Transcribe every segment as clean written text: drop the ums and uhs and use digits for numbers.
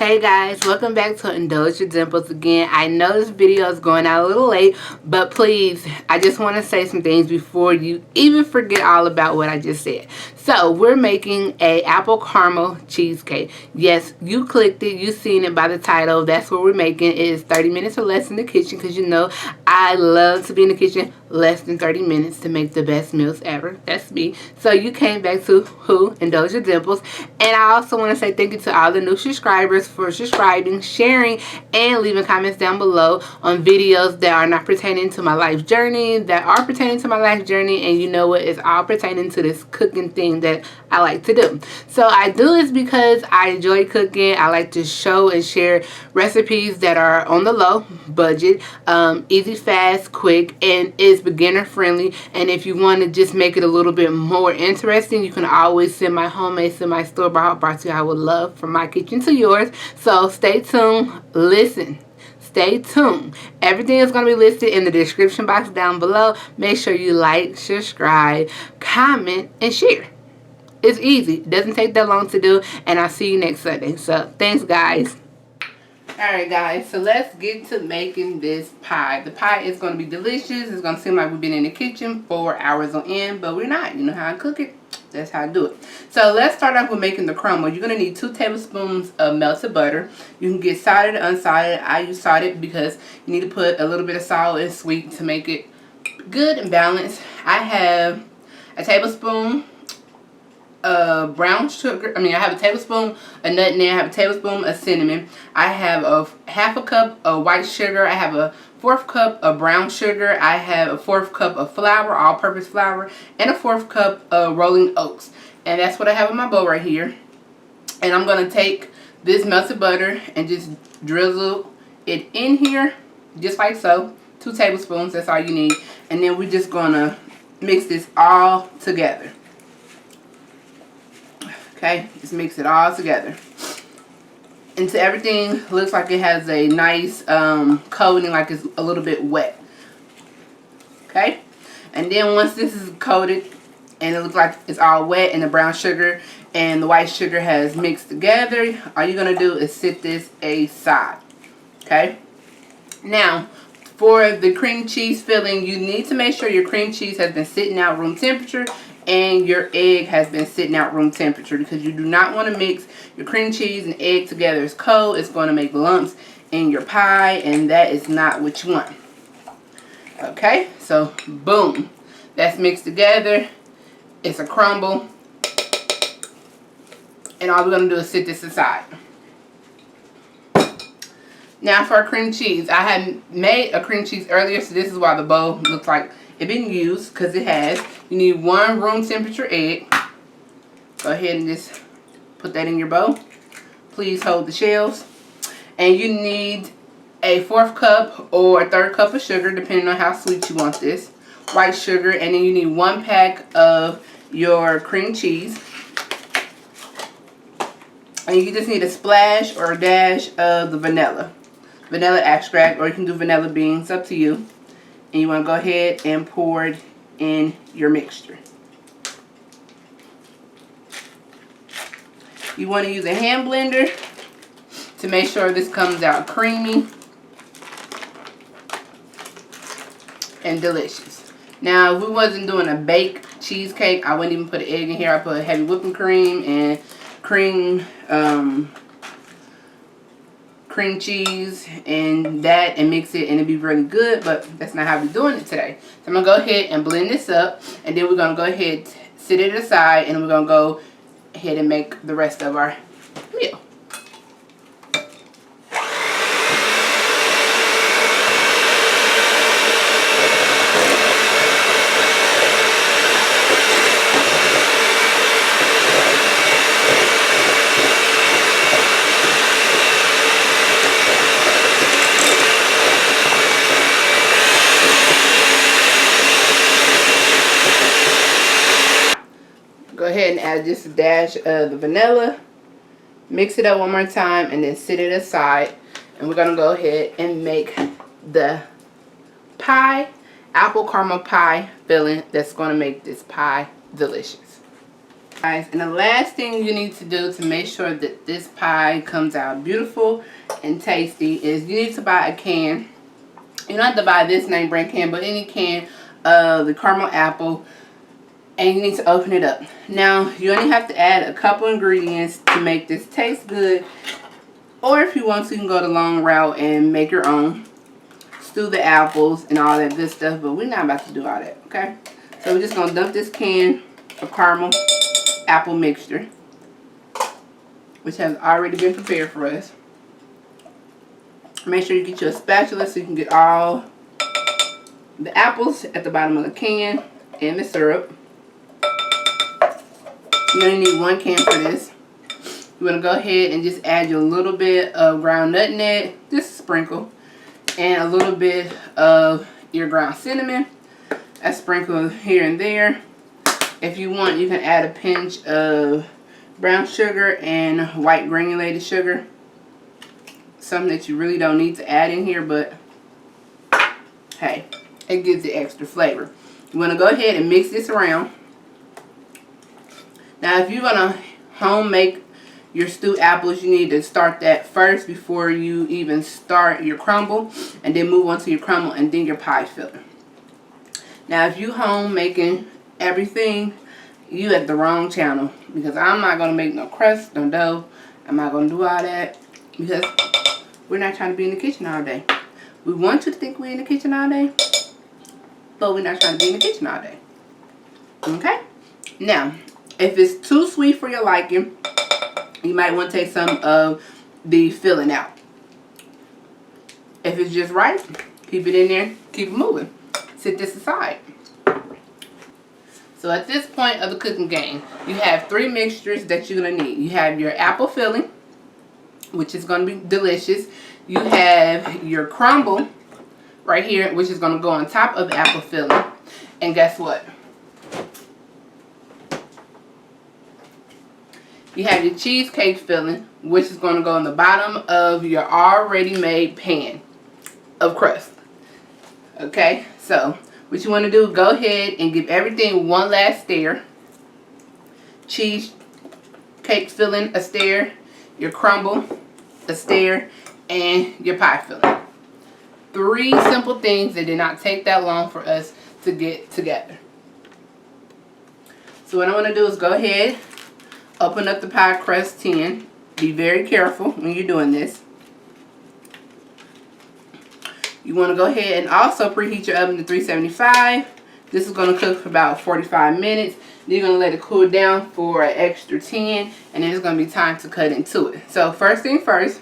Hey guys, welcome back to Indulge Your Dimples again. I know this video is going out a little late, but please, I just want to say some things before you even forget all about what I just said. So, we're making a apple caramel cheesecake. Yes, you clicked it, you seen it by the title. That's what we're making. It is 30 minutes or less in the kitchen because you know I love to be in the kitchen less than 30 minutes to make the best meals ever. That's me. So, you came back to who? Indulge Your Dimples. And I also want to say thank you to all the new subscribers for subscribing, sharing, and leaving comments down below on videos that are not pertaining to my life journey, that are pertaining to my life journey, and you know what, it's all pertaining to this cooking thing that I like to do. So I do this because I enjoy cooking. I like to show and share recipes that are on the low budget, easy, fast, quick, and is beginner friendly. And if you want to just make it a little bit more interesting, you can always send my homemade, send my store-bought brought to you. I would love from my kitchen to yours. So stay tuned, listen, stay tuned. Everything is going to be listed in the description box down below. Make sure you like, subscribe, comment, and share. It's easy. It doesn't take that long to do, and I'll see you next Sunday. So thanks guys. Alright guys, so let's get to making this pie. The pie is going to be delicious. It's going to seem like we've been in the kitchen 4 hours on end, but we're not. You know how I cook it? That's how I do it. So let's start off with making the crumble. You're going to need 2 tablespoons of melted butter. You can get salted or unsalted. I use salted because you need to put a little bit of salt and sweet to make it good and balanced. I have a tablespoon brown sugar. I have a tablespoon of nutmeg. I have a tablespoon of cinnamon. I have a half a cup of white sugar. I have a 1/4 cup of brown sugar. I have a 1/4 cup of flour, all-purpose flour, and a 1/4 cup of rolling oats. And that's what I have in my bowl right here. And I'm going to take this melted butter and just drizzle it in here, just like so. 2 tablespoons, that's all you need. And then we're just going to mix this all together. Okay, just mix it all together until everything looks like it has a nice coating, like it's a little bit wet. Okay, and then once this is coated and it looks like it's all wet and the brown sugar and the white sugar has mixed together, all you're going to do is sit this aside. Okay, now for the cream cheese filling, you need to make sure your cream cheese has been sitting out room temperature and your egg has been sitting out room temperature, because you do not want to mix your cream cheese and egg together. It's cold. It's going to make lumps in your pie, and that is not what you want. Okay, so boom, that's mixed together. It's a crumble, and all we're going to do is sit this aside. Now for our cream cheese, I had made a cream cheese earlier, so this is why the bowl looks like it's been used, because it has. You need 1 room temperature egg. Go ahead and just put that in your bowl. Please hold the shells. And you need a 1/4 cup or a 1/3 cup of sugar, depending on how sweet you want this. White sugar. And then you need 1 pack of your cream cheese. And you just need a splash or a dash of the vanilla extract, or you can do vanilla beans, up to you. And you want to go ahead and pour it in your mixture. You want to use a hand blender to make sure this comes out creamy and delicious. Now, if we wasn't doing a baked cheesecake, I wouldn't even put an egg in here. I put heavy whipping cream and cream cheese and that, and mix it, and it'd be really good, but that's not how we're doing it today. So I'm going to go ahead and blend this up, and then we're going to go ahead, sit it aside, and we're going to go ahead and make the rest of our meal. Go ahead and add just a dash of the vanilla. Mix it up one more time and then sit it aside. And we're going to go ahead and make the pie, apple caramel pie filling that's going to make this pie delicious. Guys, and the last thing you need to do to make sure that this pie comes out beautiful and tasty is you need to buy a can. You don't have to buy this name brand can, but any can of the caramel apple, and you need to open it up. Now, you only have to add a couple ingredients to make this taste good, or if you want to, you can go the long route and make your own. Stew the apples and all that good stuff, but we're not about to do all that, okay? So we're just going to dump this can of caramel apple mixture, which has already been prepared for us. Make sure you get you a spatula so you can get all the apples at the bottom of the can and the syrup. You only need 1 can for this. You want to go ahead and just add your little bit of ground nutmeg, just a sprinkle, and a little bit of your ground cinnamon. I sprinkle here and there. If you want, you can add a pinch of brown sugar and white granulated sugar. Something that you really don't need to add in here, but hey, it gives it extra flavor. You want to go ahead and mix this around. Now, if you're going to home make your stewed apples, you need to start that first before you even start your crumble, and then move on to your crumble and then your pie filling. Now, if you home making everything, you at the wrong channel, because I'm not going to make no crust, no dough. I'm not going to do all that because we're not trying to be in the kitchen all day. We want you to think we're in the kitchen all day, but we're not trying to be in the kitchen all day. Okay? Now, if it's too sweet for your liking, you might want to take some of the filling out. If it's just right, keep it in there, keep it moving. Set this aside. So at this point of the cooking game, you have 3 mixtures that you're going to need. You have your apple filling, which is going to be delicious. You have your crumble right here, which is going to go on top of the apple filling. And guess what? You have your cheesecake filling, which is going to go on the bottom of your already made pan of crust. Okay, so what you want to do, go ahead and give everything one last stir. Cheesecake filling, a stir. Your crumble, a stir. And your pie filling. 3 simple things that did not take that long for us to get together. So what I want to do is go ahead, open up the pie crust tin. Be very careful when you're doing this. You want to go ahead and also preheat your oven to 375. This is going to cook for about 45 minutes. Then you're going to let it cool down for an extra 10. And then it's going to be time to cut into it. So first thing first,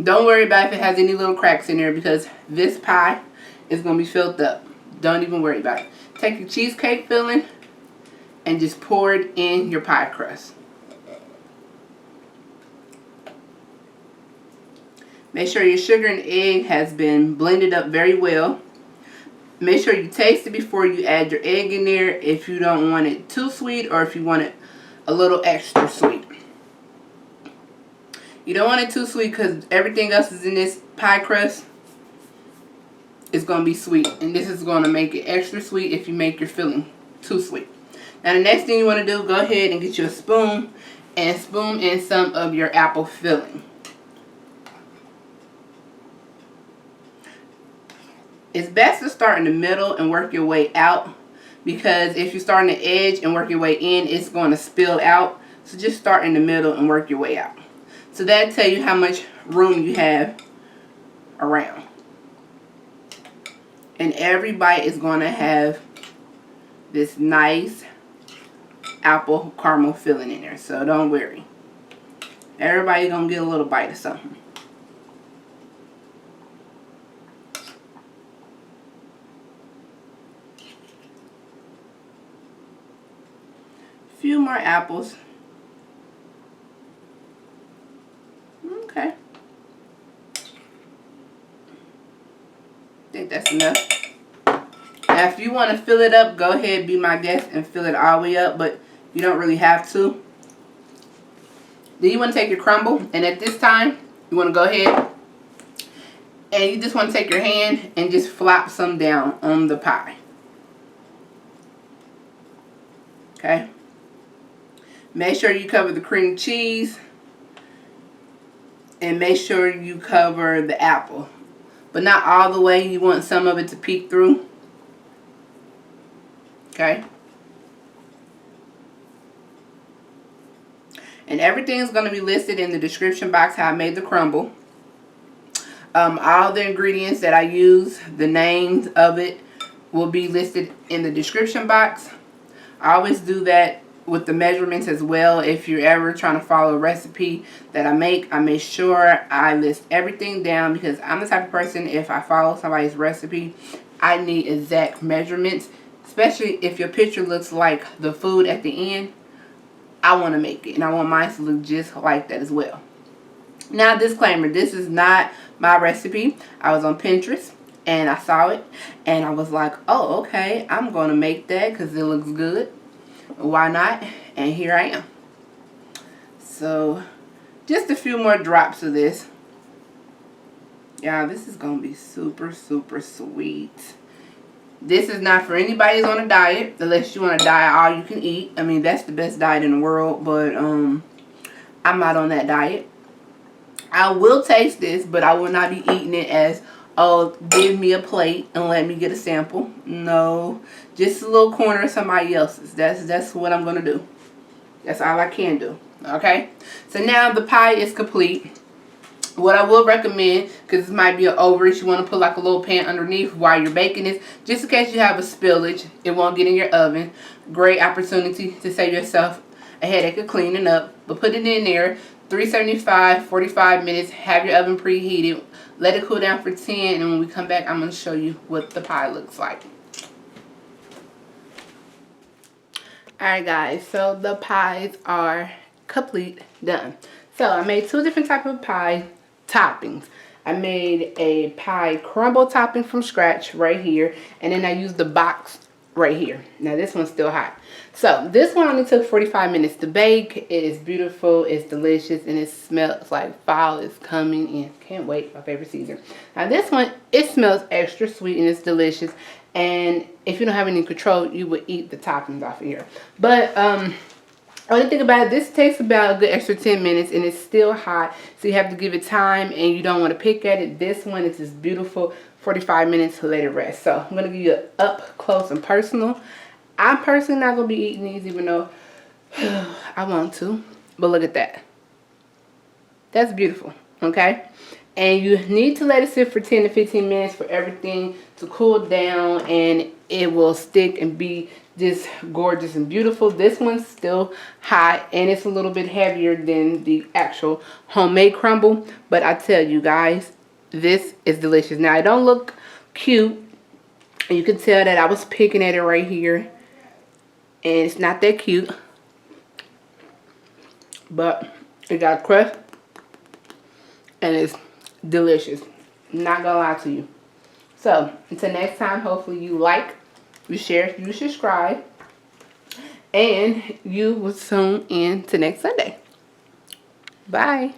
don't worry about if it has any little cracks in there, because this pie is going to be filled up. Don't even worry about it. Take your cheesecake filling and just pour it in your pie crust. Make sure your sugar and egg has been blended up very well. Make sure you taste it before you add your egg in there if you don't want it too sweet or if you want it a little extra sweet. You don't want it too sweet because everything else is in this pie crust is going to be sweet. And this is going to make it extra sweet if you make your filling too sweet. Now the next thing you want to do, go ahead and get you a spoon and spoon in some of your apple filling. It's best to start in the middle and work your way out, because if you start on the edge and work your way in, it's going to spill out. So just start in the middle and work your way out. So that'll tell you how much room you have around. And every bite is going to have this nice apple caramel filling in there. So don't worry. Everybody's going to get a little bite of something. Few more apples. Okay. I think that's enough. Now if you want to fill it up, go ahead, be my guest, and fill it all the way up, but you don't really have to. Then you want to take your crumble, and at this time, you want to go ahead and you just want to take your hand and just flop some down on the pie. Okay? Make sure you cover the cream cheese. And make sure you cover the apple. But not all the way. You want some of it to peek through. Okay. And everything is going to be listed in the description box how I made the crumble. All the ingredients that I use, the names of it will be listed in the description box. I always do that with the measurements as well. If you're ever trying to follow a recipe that I make sure I list everything down, because I'm the type of person, if I follow somebody's recipe, I need exact measurements, especially if your picture looks like the food at the end. I want to make it, and I want mine to look just like that as well. Now, disclaimer, this is not my recipe. I was on Pinterest and I saw it and I was like, oh, okay, I'm going to make that because it looks good. Why not? And here I am. So just a few more drops of this. Yeah, this is going to be super, super sweet. This is not for anybody who's on a diet, unless you want to diet all you can eat. I mean, that's the best diet in the world, but I'm not on that diet. I will taste this, but I will not be eating it as, oh, give me a plate and let me get a sample. No, just a little corner of somebody else's. That's what I'm going to do. That's all I can do. Okay? So now the pie is complete. What I will recommend, because this might be an overage, you want to put like a little pan underneath while you're baking this, just in case you have a spillage, it won't get in your oven. Great opportunity to save yourself a headache of cleaning up. But put it in there, 375, 45 minutes, have your oven preheated, let it cool down for 10, and when we come back, I'm going to show you what the pie looks like. Alright guys, so the pies are complete, done. So I made two different types of pie toppings. I made a pie crumble topping from scratch right here, and then I used the box right here. Now this one's still hot. So this one only took 45 minutes to bake. It is beautiful, it's delicious, and it smells like fall is coming in. Can't wait, my favorite season. Now this one, it smells extra sweet and it's delicious. And if you don't have any control, you would eat the toppings off of here. But only thing about it, this takes about a good extra 10 minutes and it's still hot. So you have to give it time and you don't want to pick at it. This one is just beautiful. 45 minutes to let it rest. So I'm going to give you an up close and personal. I'm personally not going to be eating these even though I want to. But look at that. That's beautiful. Okay? And you need to let it sit for 10 to 15 minutes for everything to cool down and it will stick and be just gorgeous and beautiful. This one's still hot and it's a little bit heavier than the actual homemade crumble. But I tell you guys, this is delicious. Now, it don't look cute. You can tell that I was picking at it right here. And it's not that cute. But it got crust. And it's delicious. Not gonna lie to you. So, until next time, hopefully you like, you share, you subscribe. And you will tune in to next Sunday. Bye.